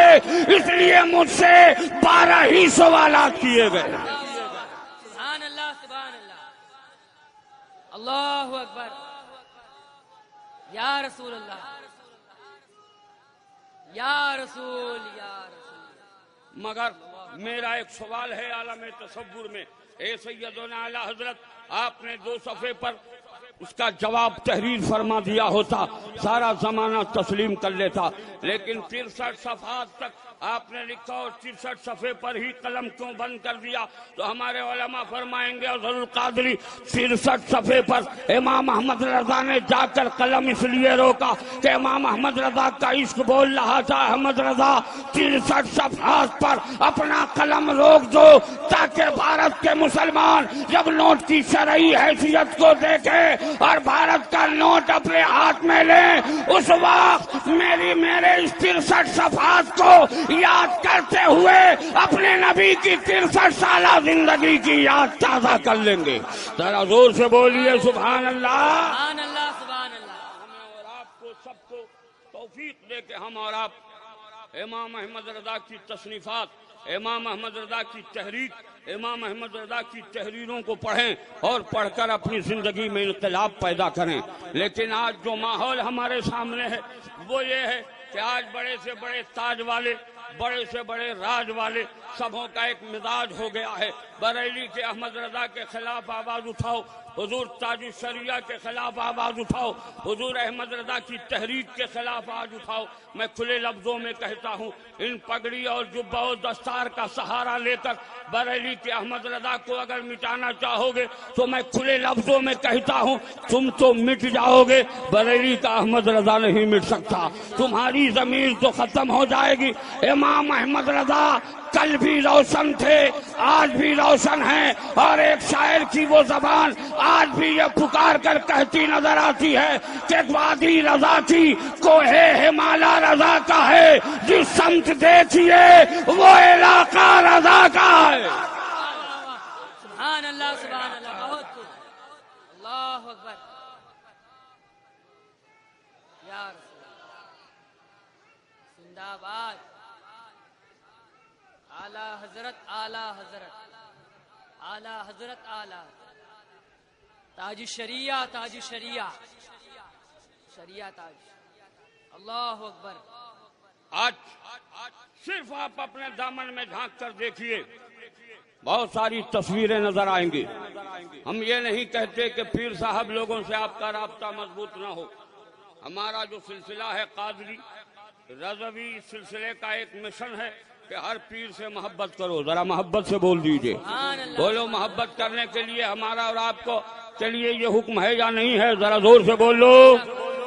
اس لیے مجھ سے 12 ہی سوالات کیے گئے۔ سبحان اللہ سبحان اللہ، اللہ اکبر، یا رسول اللہ، یا رسول، یا رسول۔ مگر میرا ایک سوال ہے عالم تصور میں، اے سیدنا اعلیٰ حضرت، آپ نے 2 صفحے پر اس کا جواب تحریر فرما دیا ہوتا، سارا زمانہ تسلیم کر لیتا، لیکن 63 صفحات تک آپ نے لکھا اور 63 صفحے پر ہی قلم کیوں بند کر دیا؟ تو ہمارے علماء فرمائیں گے، افضل القادری 63 صفحے پر امام احمد رضا نے جا کر قلم اس لیے روکا کہ امام احمد رضا کا عشق بول رہا تھا، احمد رضا 63 صفحات پر اپنا قلم روک دو تاکہ بھارت کے مسلمان جب نوٹ کی شرعی حیثیت کو دیکھے اور بھارت کا نوٹ اپنے ہاتھ میں لیں، اس وقت میرے اس 63 صفحات کو یاد کرتے ہوئے اپنے نبی کی 63 سالہ زندگی کی یاد تازہ کر لیں گے۔ ذرا زور سے بولیے سبحان اللہ۔ سبحان اللہ سبحان اللہ۔ ہمیں اور آپ کو سب کو توفیق دے کہ ہم اور آپ امام احمد رضا کی تصنیفات، امام احمد رضا کی تحریک، امام احمد رضا کی تحریروں کو پڑھیں اور پڑھ کر اپنی زندگی میں انقلاب پیدا کریں۔ لیکن آج جو ماحول ہمارے سامنے ہے وہ یہ ہے کہ آج بڑے سے بڑے تاج والے، بڑے سے بڑے راج والے سبوں کا ایک مزاج ہو گیا ہے، بریلی کے احمد رضا کے خلاف آواز اٹھاؤ، حضور تاج الشریعہ کے خلاف آواز اٹھاؤ، حضور احمد رضا کی تحریک کے خلاف آواز اٹھاؤ۔ میں کھلے لفظوں میں کہتا ہوں، ان پگڑی اور جبہ و دستار کا سہارا لے کر بریلی کے احمد رضا کو اگر مٹانا چاہو گے تو میں کھلے لفظوں میں کہتا ہوں تم تو مٹ جاؤ گے، بریلی کا احمد رضا نہیں مٹ سکتا، تمہاری ضمیر تو ختم ہو جائے گی۔ امام احمد رضا کل بھی روشن تھے، آج بھی روشن ہیں، اور ایک شاعر کی وہ زبان آج بھی یہ پکار کر کہتی نظر آتی ہے کہ وادی رضا کی کوہ ہمالا رضا کا ہے، جس سمت دیکھیے وہ علاقہ رضا کا ہے۔ سبحان اللہ سبحان اللہ، بہت خوب، اللہ اکبر، یا رسول اللہ، زندہ باد، اعلی حضرت، اعلی حضرت، اعلی حضرت، اعلی تاج الشریعہ، تاج الشریعہ، شریعہ تاج، اللہ اکبر۔ آج صرف آپ اپنے دامن میں جھانک کر دیکھیے، بہت ساری تصویریں نظر آئیں گی۔ ہم یہ نہیں کہتے کہ پیر صاحب لوگوں سے آپ کا رابطہ مضبوط نہ ہو، ہمارا جو سلسلہ ہے قادری رضوی، اس سلسلے کا ایک مشن ہے کہ ہر پیر سے محبت کرو۔ ذرا محبت سے بول دیجئے، بولو، محبت کرنے کے لیے ہمارا اور آپ کو کے لیے یہ حکم ہے یا نہیں ہے؟ ذرا زور سے بولو،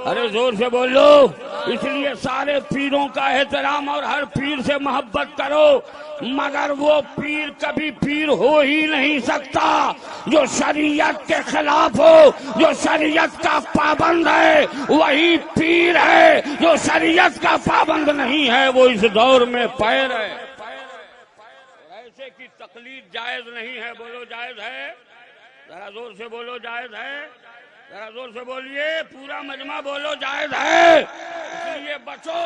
ارے زور سے بولو۔ اس لیے سارے پیروں کا احترام اور ہر پیر سے محبت کرو، مگر وہ پیر کبھی پیر ہو ہی نہیں سکتا جو شریعت کے خلاف ہو، جو شریعت کا پابند ہے وہی پیر ہے، جو شریعت کا پابند نہیں ہے وہ اس دور میں پیر ہے۔ ایسے کی تقلید جائز نہیں ہے، بولو جائز ہے، ذرا زور سے بولو جائز ہے، ذرا زور سے بولیے، پورا مجمع بولو جائز ہے۔ اس لیے بچو،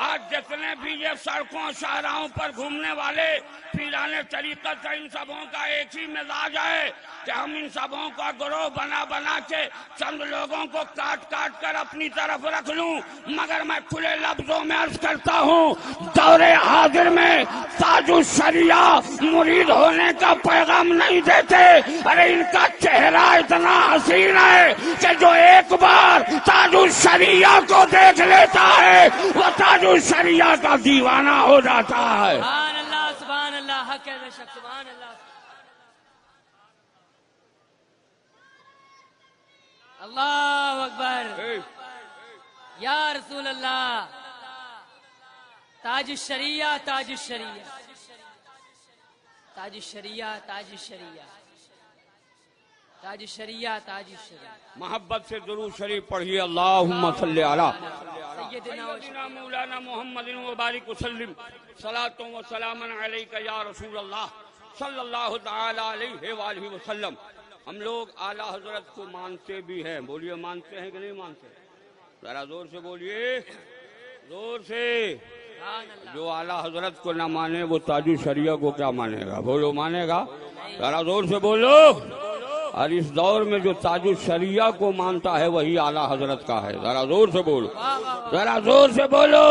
آج جتنے بھی یہ سڑکوں شاہراہوں پر گھومنے والے پیرانے طریقت کا، ان سبوں کا ایک ہی مزاج ہے کہ ہم ان سبوں کا گروہ بنا بنا کے چند لوگوں کو کاٹ کاٹ کر اپنی طرف رکھ لوں، مگر میں کھلے لفظوں میں عرض کرتا ہوں، دور حاضر میں تاج الشریعہ مرید ہونے کا پیغام نہیں دیتے۔ ارے ان کا چہرہ اتنا حسین ہے کہ جو ایک بار تاج الشریعہ کو دیکھ لیتا ہے وہ تاج الشریعہ کا دیوانہ ہو جاتا ہے۔ سبحان اللہ سبحان اللہ، حق ہے بے شک، سبحان اللہ، اللہ اکبر، یا رسول اللہ، تاج الشریعہ تاج الشریعہ تاج الشریعہ تاج الشریعہ تاج الشریعہ تاج الشریعہ. محبت سے درود شریف پڑھیے. اللہم صلی علی سیدنا مولانا محمد وبارک وسلم. صلاۃ و سلام علیک یا رسول اللہ صلی اللہ تعالی علیہ وآلہ وسلم. ہم لوگ اعلیٰ حضرت کو مانتے بھی ہیں. بولیے مانتے ہیں کہ نہیں مانتے؟ ذرا زور سے بولیے, زور سے. جو اعلیٰ حضرت کو نہ مانے وہ تاج الشریعہ کو کیا مانے گا؟ بولو مانے گا؟ ذرا زور سے بولو. اور اس دور میں جو تاج الشریعہ کو مانتا ہے وہی اعلیٰ حضرت کا ہے. ذرا زور سے بولو, ذرا زور سے بولو.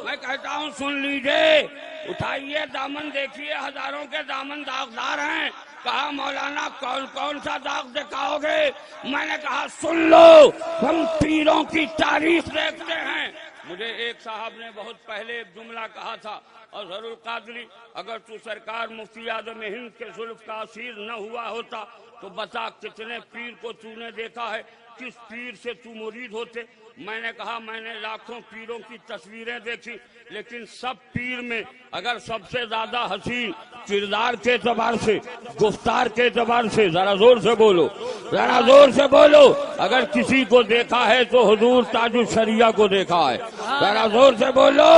میں کہتا ہوں سن لیجئے, اٹھائیے دامن, دیکھیے ہزاروں کے دامن داغدار ہیں. کہا مولانا کون کون سا داغ دکھاؤ گے؟ میں نے کہا سن لو, ہم پیروں کی تاریخ دیکھتے ہیں. مجھے ایک صاحب نے بہت پہلے ایک جملہ کہا تھا, اظہر القادری اگر تو سرکار مفتی اعظم ہند کے زلف کا اسیر نہ ہوا ہوتا تو بتا کتنے پیر کو تو نے دیکھا ہے, کس پیر سے تو مرید ہوتے؟ میں نے کہا میں نے لاکھوں پیروں کی تصویریں دیکھی, لیکن سب پیر میں اگر سب سے زیادہ حسین کردار کے اعتبار سے, گفتار کے اعتبار سے, ذرا زور سے بولو, ذرا زور سے بولو, اگر کسی کو دیکھا ہے تو حضور تاج الشریعہ کو دیکھا ہے. ذرا زور سے بولو.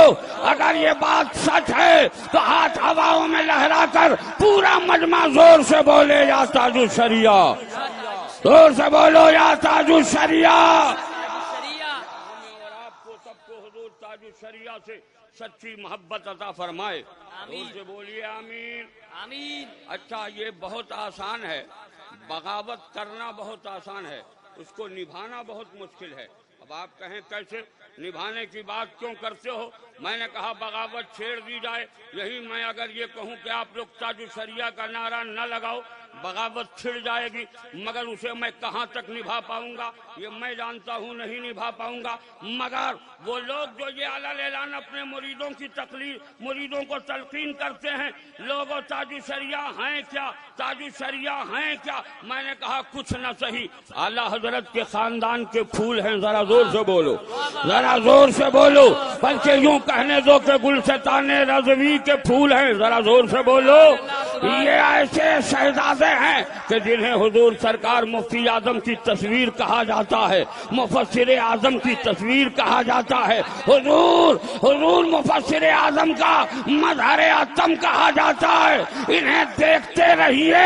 اگر یہ بات سچ ہے تو ہاتھ ہواؤں میں لہرا کر پورا مجمع زور سے بولے یا تاج الشریعہ, زور سے بولو یا تاج الشریعہ. شریعہ سے سچی محبت عطا فرمائے. زور سے بولیے آمین. آمین. اچھا, یہ بہت آسان ہے, بغاوت کرنا بہت آسان ہے, اس کو نبھانا بہت مشکل ہے. اب آپ کہیں کیسے نبھانے کی بات کیوں کرتے ہو؟ میں نے کہا بغاوت چھیڑ دی جائے. یہی میں اگر یہ کہوں کہ آپ لوگ تاج الشریعہ کا نعرہ نہ لگاؤ, بغاوت چھڑ جائے گی, مگر اسے میں کہاں تک نبھا پاؤں گا یہ میں جانتا ہوں, نہیں نبھا پاؤں گا. مگر وہ لوگ جو یہ اعلان اعلان اپنے مریدوں کی تقلید, مریدوں کو تلقین کرتے ہیں, لوگوں تاج الشریعہ ہیں کیا, تاج الشریعہ ہیں کیا؟ میں نے کہا کچھ نہ صحیح, اعلیٰ حضرت کے خاندان کے پھول ہیں. ذرا زور سے بولو, ذرا زور سے بولو. بلکہ یوں کہنے دو کہ گلستان رضوی کے پھول ہیں. ذرا زور سے بولو. یہ ایسے شہزادے ہیں کہ جنہیں حضور سرکار مفتی اعظم کی تصویر کہا جاتا ہے, مفسر اعظم کی تصویر کہا جاتا ہے. حضور مفسر اعظم کا مظہر اتم کہا جاتا ہے. انہیں دیکھتے رہیے,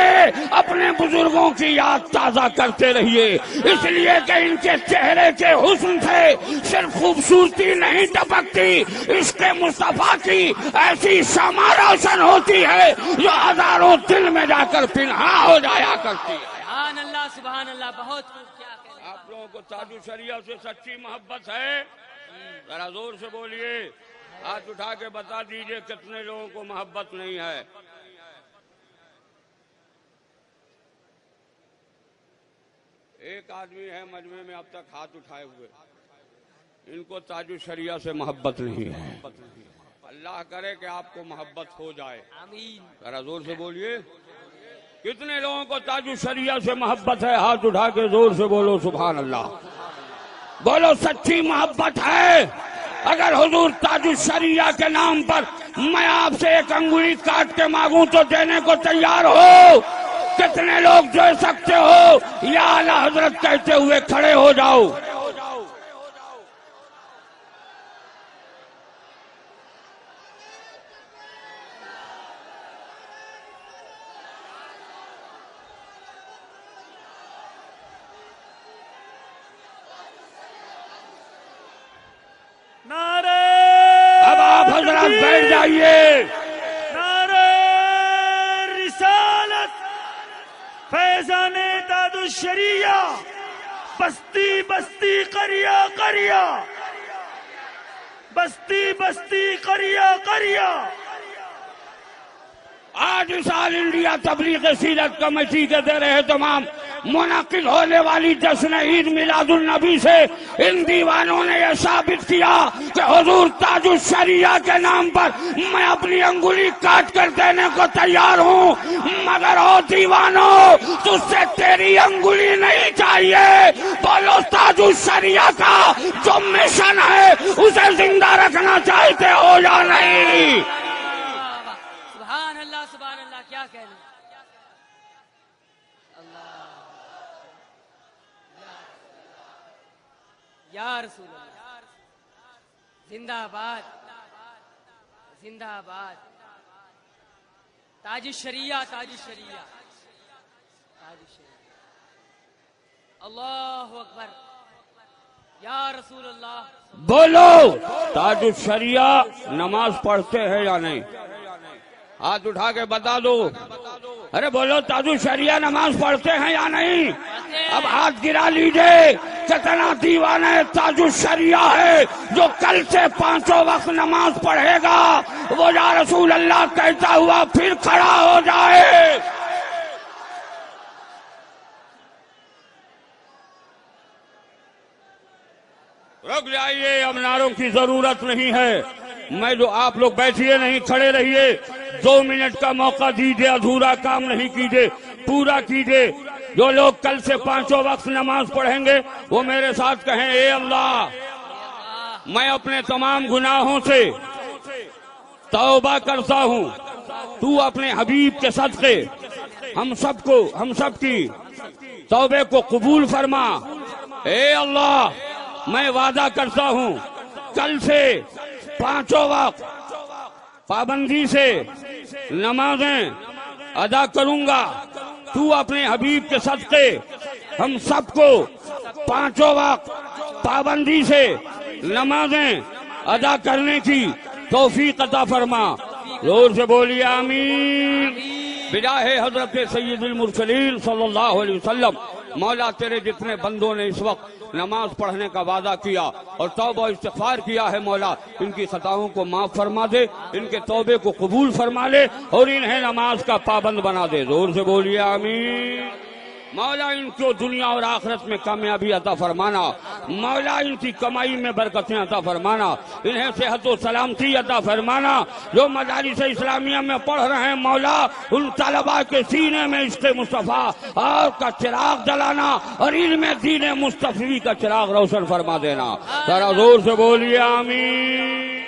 اپنے بزرگوں کی یاد تازہ کرتے رہیے, اس لیے کہ ان کے چہرے کے حسن سے صرف خوبصورتی نہیں ٹپکتی, عشق مصطفیٰ کی ایسی شمع روشن ہوتی ہے جو ہزاروں دل میں جا کر پنہاں ہو جایا کرتی ہے. سبحان اللہ سبحان اللہ. بہت خوب. کیا کہنے آپ لوگوں کو تاج الشریعہ سے سچی محبت ہے؟ ذرا زور سے بولیے, ہاتھ اٹھا کے بتا دیجئے کتنے لوگوں کو محبت نہیں ہے. ایک آدمی ہے مجمع میں اب تک ہاتھ اٹھائے ہوئے, ان کو تاج الشریعہ سے محبت نہیں ہے. اللہ کرے کہ آپ کو محبت ہو جائے. آمین. ذرا زور سے بولیے, کتنے لوگوں کو تاج الشریعہ سے محبت ہے؟ ہاتھ اٹھا کے زور سے بولو سبحان اللہ. بولو سچی محبت ہے. اگر حضور تاج الشریعہ کے نام پر میں آپ سے ایک انگلی کاٹ کے مانگوں تو دینے کو تیار ہو؟ کتنے لوگ دے سکتے ہو؟ یا اعلیٰ حضرت کہتے ہوئے کھڑے ہو جاؤ. اب آپ حضرات بیٹھ جائیے. نعرہ رسالت فیضان تاج الشریعہ, بستی بستی قریہ قریہ, بستی بستی قریہ قریہ. آج سال انڈیا تبلیغ سیرت کمیٹی کے زیر اہتمام منعقد ہونے والی جشن عید میلاد النبی سے ان دیوانوں نے یہ ثابت کیا کہ حضور تاج الشریعہ کے نام پر میں اپنی انگلی کاٹ کر دینے کو تیار ہوں، مگر او دیوانوں تجھ سے تیری انگلی نہیں چاہیے۔ بولو تاج الشریعہ کا جو مشن ہے اسے زندہ رکھنا چاہتے ہو یا نہیں؟ سبحان اللہ کیا کہنا یا رسول اللہ، زندہ آباد زندہ آباد، تاج الشریعہ تاج الشریعہ تاج الشریعہ، اللہ اکبر یا رسول اللہ۔ بولو تاج الشریعہ نماز پڑھتے ہیں یا نہیں؟ ہاتھ اٹھا کے بتا دو۔ ارے بولو تاج الشریعہ نماز پڑھتے ہیں یا نہیں؟ اب ہاتھ گرا لیجئے۔ کتنا دیوانہ تاج الشریعہ ہے جو کل سے 5 وقت نماز پڑھے گا، وہ یا رسول اللہ کہتا ہوا پھر کھڑا ہو جائے۔ رک جائیے، اب نعروں کی ضرورت نہیں ہے۔ میں جو آپ لوگ بیٹھیے نہیں، کھڑے رہیے۔ 2 منٹ کا موقع دیجئے، ادھورا کام نہیں کیجئے، پورا کیجئے۔ جو لوگ کل سے 5 وقت نماز پڑھیں گے وہ میرے ساتھ کہیں، اے اللہ میں اپنے تمام گناہوں سے توبہ کرتا ہوں، تو اپنے حبیب کے صدقے ہم سب کی توبے کو قبول فرما۔ اے اللہ میں وعدہ کرتا ہوں کل سے 5 وقت پابندی سے نمازیں ادا کروں گا، تو اپنے حبیب کے صدقے ہم سب کو 5 وقت پابندی سے نمازیں ادا کرنے کی توفیق عطا فرما۔ زور سے بولیے آمین۔ بجاہ حضرت سید المرسلین صلی اللہ علیہ وسلم۔ مولا تیرے جتنے بندوں نے اس وقت نماز پڑھنے کا وعدہ کیا اور توبہ و استغفار کیا ہے، مولا ان کی خطاؤں کو معاف فرما دے، ان کے توبے کو قبول فرما لے اور انہیں نماز کا پابند بنا دے۔ زور سے بولیے آمین۔ مولا ان کو دنیا اور آخرت میں کامیابی عطا فرمانا، مولا ان کی کمائی میں برکتیں عطا فرمانا، انہیں صحت و سلامتی عطا فرمانا۔ جو مدارس اسلامیہ میں پڑھ رہے ہیں مولا ان طلباء کے سینے میں عشق مصطفیٰ اور کا چراغ جلانا اور علم دین مصطفی کا چراغ روشن فرما دینا۔ ذرا زور سے بولیے آمین۔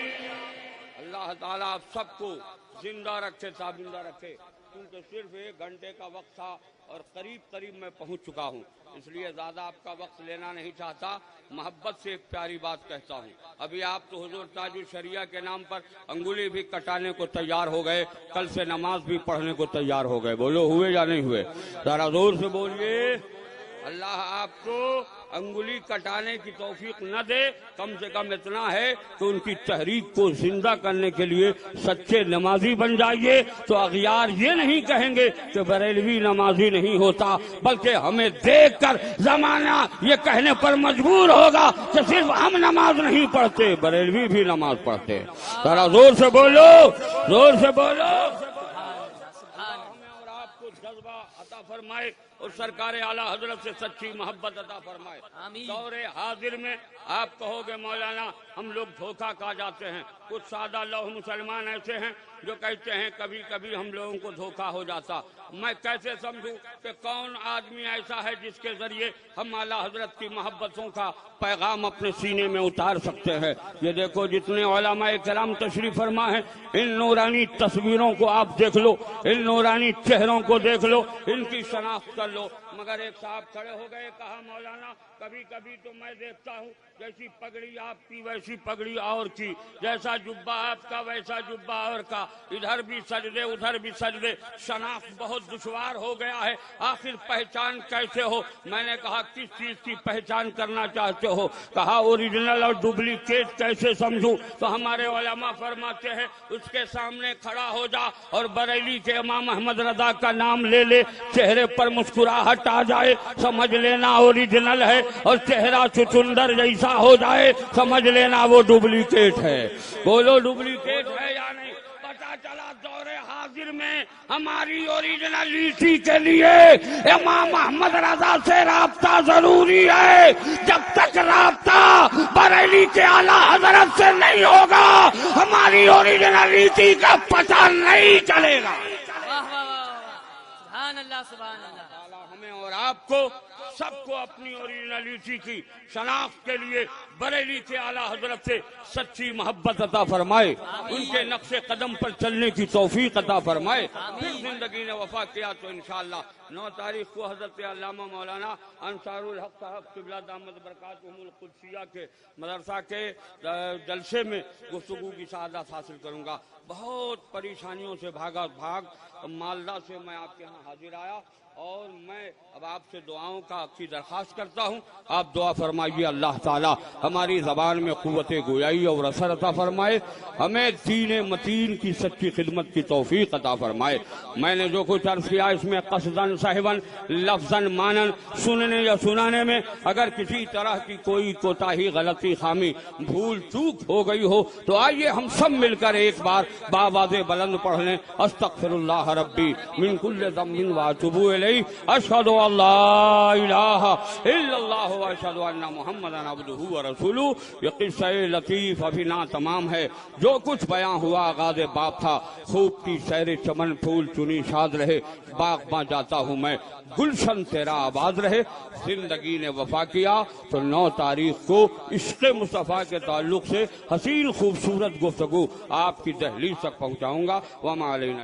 اللہ تعالیٰ آپ سب کو زندہ رکھے، تابندہ رکھے، کیونکہ صرف 1 گھنٹے کا وقت تھا اور قریب میں پہنچ چکا ہوں، اس لیے زیادہ آپ کا وقت لینا نہیں چاہتا۔ محبت سے ایک پیاری بات کہتا ہوں، ابھی آپ تو حضور تاج الشریعہ کے نام پر انگلی بھی کٹانے کو تیار ہو گئے، کل سے نماز بھی پڑھنے کو تیار ہو گئے۔ بولو ہوئے یا نہیں ہوئے؟ ذرا زور سے بولیے۔ اللہ آپ کو انگلی کٹانے کی توفیق نہ دے، کم سے کم اتنا ہے کہ ان کی تحریک کو زندہ کرنے کے لیے سچے نمازی بن جائیے، تو اغیار یہ نہیں کہیں گے کہ بریلوی نمازی نہیں ہوتا، بلکہ ہمیں دیکھ کر زمانہ یہ کہنے پر مجبور ہوگا کہ صرف ہم نماز نہیں پڑھتے، بریلوی بھی نماز پڑھتے۔ ذرا زور سے بولو، زور سے بولو۔ اور آپ کو جذبہ عطا فرمائے اور سرکار اعلیٰ حضرت سے سچی محبت عطا فرمائے۔ دور حاضر میں آپ کہو گے مولانا ہم لوگ دھوکہ کھا جاتے ہیں، کچھ سادہ لوح مسلمان ایسے ہیں جو کہتے ہیں کبھی کبھی ہم لوگوں کو دھوکہ ہو جاتا۔ میں کیسے سمجھوں کہ کون آدمی ایسا ہے جس کے ذریعے ہم اعلیٰ حضرت کی محبتوں کا پیغام اپنے سینے میں اتار سکتے ہیں؟ یہ دیکھو جتنے علماء کرام تشریف فرما ہیں، ان نورانی تصویروں کو آپ دیکھ لو، ان نورانی چہروں کو دیکھ لو، ان کی شناخت کر لو۔ مگر ایک صاحب کھڑے ہو گئے، کہا مولانا کبھی کبھی تو میں دیکھتا ہوں جیسی پگڑی آپ کی ویسی پگڑی اور کی، جیسا جبہ آپ کا ویسا جبہ اور کا، ادھر بھی سجدے ادھر بھی سجدے، شناخت بہت دشوار ہو گیا ہے، آخر پہچان کیسے ہو؟ میں نے کہا کس چیز کی پہچان کرنا چاہتے ہو؟ کہا اوریجنل اور ڈپلیکیٹ کیسے سمجھوں؟ تو ہمارے علماء فرماتے ہیں اس کے سامنے کھڑا ہو جا اور بریلی کے امام احمد رضا کا نام لے لے، چہرے پر مسکراہٹ آ جائے، سمجھ لینا اوریجنل ہے، اور چہرہ چچندر جیسا ہو جائے سمجھ لینا وہ ڈپلیکیٹ ہے۔ بولو ڈپلیکیٹ ہے یا نہیں؟ پتا چلا دور حاضر میں ہماری اوریجنلٹی کے لیے امام احمد رضا سے رابطہ ضروری ہے. جب تک رابطہ بریلی کے اعلیٰ حضرت سے نہیں ہوگا ہماری اوریجنلٹی کا پتہ نہیں چلے گا. واہ واہ واہ سبحان اللہ سبحان اللہ. تعالیٰ ہمیں اور آپ کو سب کو اپنی اوریجنلٹی کی شناخت کے لیے بریلی کے اعلیٰ حضرت سے سچی محبت عطا فرمائے, ان کے نقش قدم پر چلنے کی توفیق عطا فرمائے. پھر زندگی نے وفا کیا تو انشاءاللہ 9 تاریخ کو حضرت علامہ مولانا انصار الحق صاحب قبلہ دامت برکاتہم القدسیہ کے مدرسہ کے جلسے میں گفتگو کی سعادت حاصل کروں گا. بہت پریشانیوں سے بھاگ مالدہ سے میں آپ کے ہاں حاضر آیا, اور میں اب آپ سے دعاؤں کی درخواست کرتا ہوں. آپ دعا فرمائیے اللہ تعالیٰ ہماری زبان میں قوت گویائی اور اثر عطا فرمائے, ہمیں دین متین کی سچی خدمت کی توفیق عطا فرمائے. میں نے جو کچھ عرض کیا اس میں قصداً صاحباً لفظاً مانن سننے یا سنانے میں اگر کسی طرح کی کوئی کوتاہی غلطی خامی بھول چوک ہو گئی ہو تو آئیے ہم سب مل کر ایک بار بآواز بلند پڑھ لیں. استغفر اللہ ربی من کل ذنب واتوب الیہ, اشہد ان لا الہ الا اللہ واشہد ان محمدا عبدہ ورسولہ. یہ قصہ لطیف ابھی نہ تمام ہے. جو کچھ بیان ہوا آغاز باب تھا. خوب کی سیر چمن پھول چنی شاد رہے, باغ باں جاتا ہوں میں گلشن تیرا آباد رہے. زندگی نے وفا کیا تو 9 تاریخ کو عشق مصطفیٰ کے تعلق سے حسین خوبصورت گفتگو آپ کی دہلیز تک پہنچاؤں گا. وما علینا